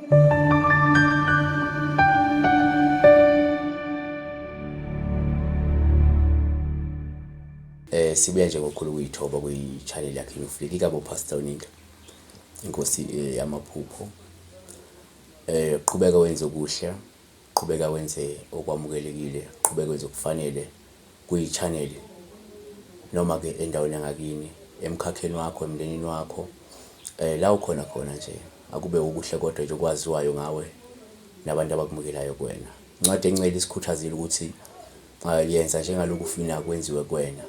Sibuya nje ngokukhulu ukuyithoba kwi-channel yakhe Nufliq ikabo Pastor WeNingi inkosi yamaphupho. Qhubeka wenze okuhle, qhubeka wenze okwamukelekile, qhubeka wenze okufanele kwi-channel noma ke endaweni yangakini, emkhakheni wakho, emndenini wakho, la ukhona khona nje akube ukuhle kodwa nje okwaziwayo ngawe nabantu abakubukelayo kuwena. Incwadi encela isikhuthazile ukuthi yenza njengalokhu ufuna kwenziwe kuwena.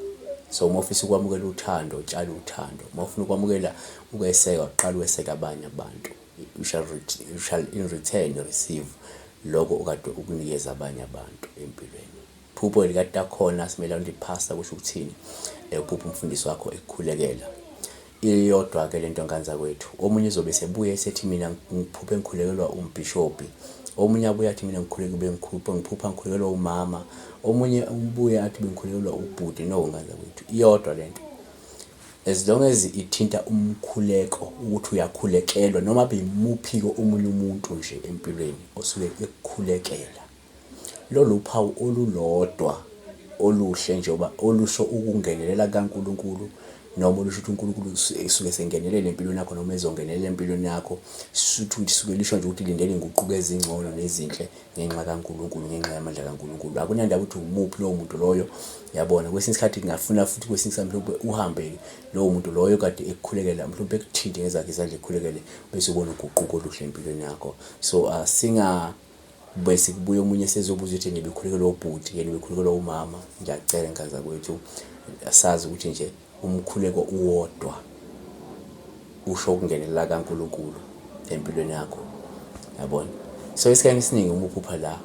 So uma ufisa ukwamukela uthando, tshala uthando. Uma ufuna ukwamukela ukweseka, qala ukweseka abanye abantu. You shall in return receive lokho okade ukunikeza abanye abantu empilweni. Phupho likade akhona simela pastor kusho ukuthini? Uphupho umfundisi wakho ekukhulekela. Iyodwa ke lento nganza kwethu. Omunye uzobe sebuye esethi mina ngiphuphe ngikhulekelwa umbishophi. Omunye abuye athi mina ngiphupha ngikhulekelwa umama. Omunye ubuye athi bengikhulekelwa ubhuti. No, nganza kwethu iyodwa lento. As long as ithinta umkhuleko ukuthi uyakhulekelwa noma beyimuphiko omunye umuntu nje empilweni osuke ekukhulekela. Lolu phawu olulodwa oluhle njengoba olusho ukungenelela kaNkulunkulu noma olusho ukuthi uNkulunkulu esuke sengenelele empilweni yakho noma ezongenelela empilweni yakho. Ukuthi suke lisho nje ukuthi lindele inguquko ezingcono nezinhle ngenxa kaNkulunkulu, ngenxa yamandla kaNkulunkulu. Akunandaba ukuthi umuphi lowo muntu loyo, yabona. Kwesinye isikhathi ngafuna futhi kwesinye isikhathi mhlawumbe uhambe lowo muntu loyo kade ekukhulekela mhlawumbe ekuthinte ngezakhe izandla ekhulekele bese ubona uguquko oluhle empilweni yakho. So bese kubuye omunye sezobuza ukuthi yena bekhulekelwa ubhuti, yena bekhulekelwa umama. Ngiyacela nkanza kwethu asazi ukuthi nje umkhuleko uwodwa usho ukungenelela kaNkulunkulu empilweni yakho, yabona. So isikhathi esiningi uma uphupha la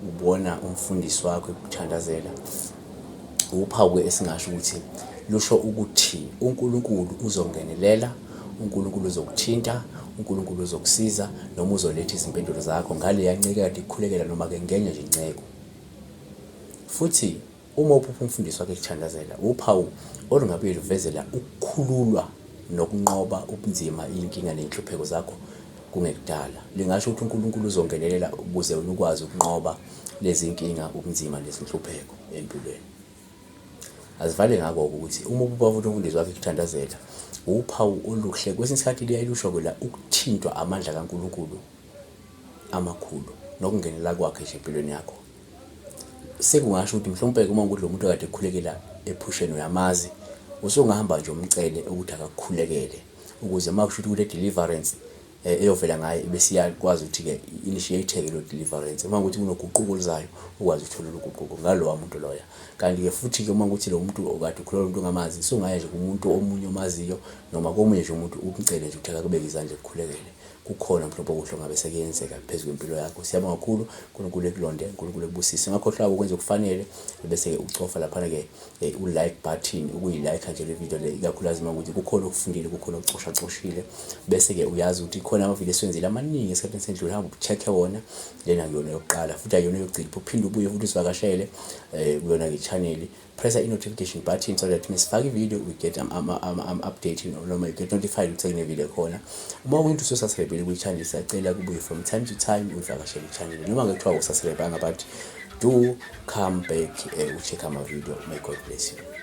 ubona umfundisi wakho ekuthandazela, uphawu esingasho ukuthi lusho ukuthi uNkulunkulu uzongenelela, uNkulunkulu uzokuthinta, uNkulunkulu uzokusiza noma uzoletha izimpendulo zakho ngale yanceke kade ikukhulekela noma ke ngenye nje inceko. Futhi uma uphupha umfundisi wakhe ekuthandazela, uphawu olungabe luvezela ukukhululwa nokunqoba ubunzima, inkinga nenhlupheko zakho kungekudala. Lingasho ukuthi uNkulunkulu uzongenelela ukuze ukwazi ukunqoba lezi inkinga, ubunzima nezinhlupheko empilweni. Azivale ngako ukuthi uma uphupha futhi umfundisi wakhe ekuthandazela, uphawu oluhle. Kwesinye isikhathi liyayilusho la ukuthintwa amandla kaNkulunkulu amakhulu nokungenelela kwakhe nje empilweni yakho. Sekungasho ukuthi mhlawumbe uma ukuthi lo muntu kade ekukhulekela ephusheni uyamazi, usungahamba nje umcele ukuthi akakukhulekele ukuze makusho ukuthi kule deliverance eyovela ngaye bese iyakwazi ukuthi ke initiate ke lo deliverance. Uma ukuthi kunoguquko oluzayo ukwazi ukuthola uguquko ngalowa muntu loya. Kanti ke futhi ke uma ukuthi lo muntu okade ukhulekela umuntu ongamazi, sungaya nje kumuntu omunye omaziyo noma komunye nje umuntu umcele nje ukuthi akubeke izandla ekukhulekele. Kukhona mhlawumbe okuhle ngabe sekuyenzeka phezulu kwempilo yakho. Siyabonga kakhulu, uNkulunkulu ekulonde, uNkulunkulu ekubusise. Ngakhohlwa ukwenza okufanele bese ucofa lapha ke u-like button, ukuyilike nje le video le, ikakhulukazi ukuthi kukhona okufundile, kukhona okucoshile. Bese ke uyazi ukuthi khona amavideo esiwenzile amaningi esikhathini sendlule, hamba ucheck wona. Lena kuyona yokuqala futhi ayona yokugcina. Uphinde ubuye futhi usivakashele kuyona ke channel. Press the notification button so that mesifaka i-video we get updating noma you get notified ukuthi sekune video khona. Uma umuntu usubscribe kwi-channel, siyacela kubuye from time to time uvakashele i-channel. Noma ngekuthiwa usubscribe but do come back ucheck ama video. May God bless you.